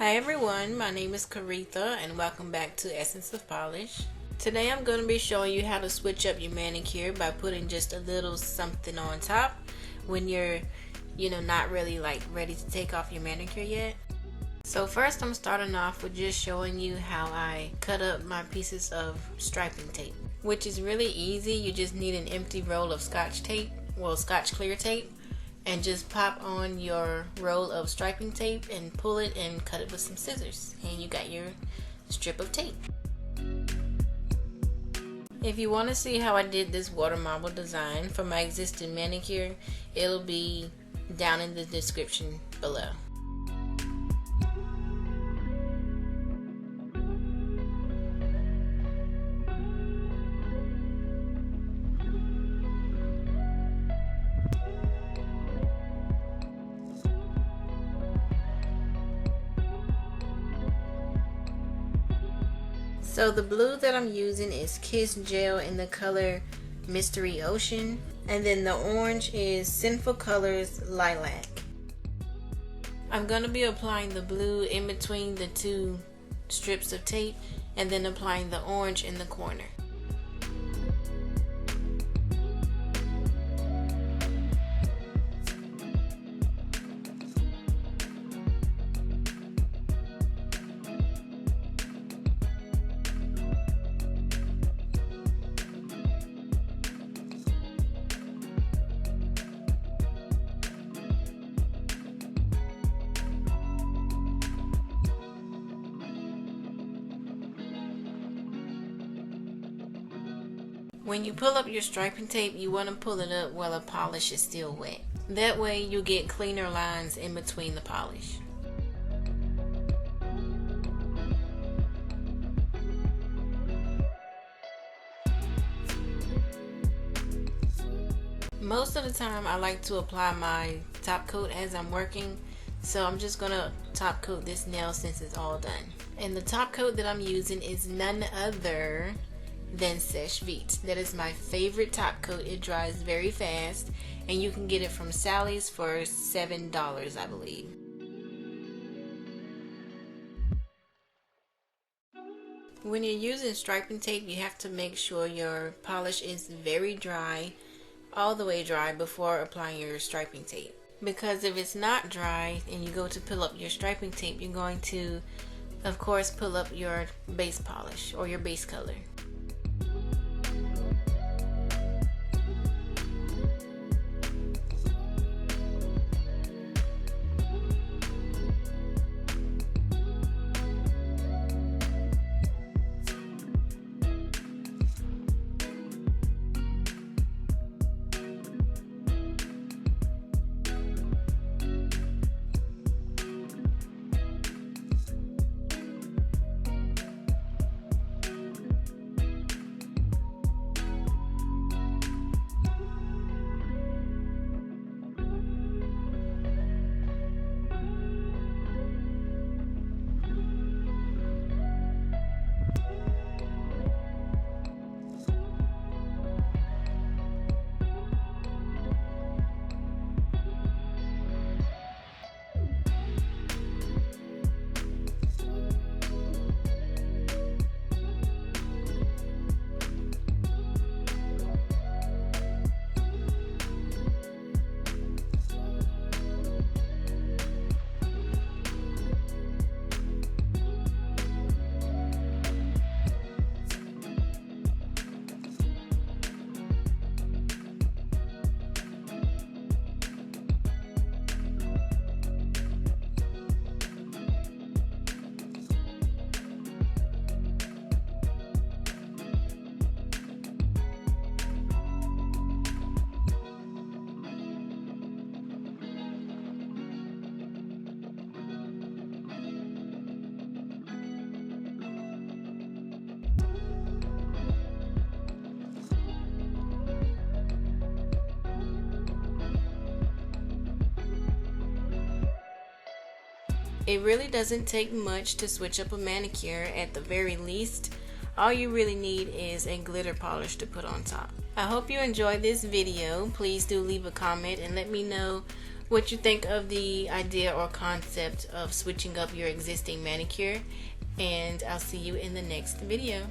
Hi everyone, my name is Caritha and welcome back to Essence of Polish. Today I'm going to be showing you how to switch up your manicure by putting just a little something on top when you're, not really ready to take off your manicure yet. So first I'm starting off with just showing you how I cut up my pieces of striping tape, which is really easy. You just need an empty roll of Scotch tape, Scotch clear tape, and just pop on your roll of striping tape and pull it and cut it with some scissors, and you got your strip of tape. If you want to see how I did this water marble design for my existing manicure, it'll be down in the description below. So the blue that I'm using is Kiss Gel in the color Mystery Ocean, and then the orange is Sinful Colors Lie-Lac. I'm going to be applying the blue in between the two strips of tape and then applying the orange in the corner. When you pull up your striping tape, you want to pull it up while the polish is still wet. That way you get cleaner lines in between the polish. Most of the time I like to apply my top coat as I'm working, so I'm just going to top coat this nail since it's all done. And the top coat that I'm using is none other than Seche Vite. That is my favorite top coat. It dries very fast and you can get it from Sally's for $7, I believe. When you're using striping tape, you have to make sure your polish is very dry, all the way dry, before applying your striping tape. Because if it's not dry and you go to pull up your striping tape, you're going to, of course, pull up your base polish or your base color. It really doesn't take much to switch up a manicure. At the very least, all you really need is a glitter polish to put on top. I hope you enjoyed this video. Please do leave a comment and let me know what you think of the idea or concept of switching up your existing manicure, and I'll see you in the next video.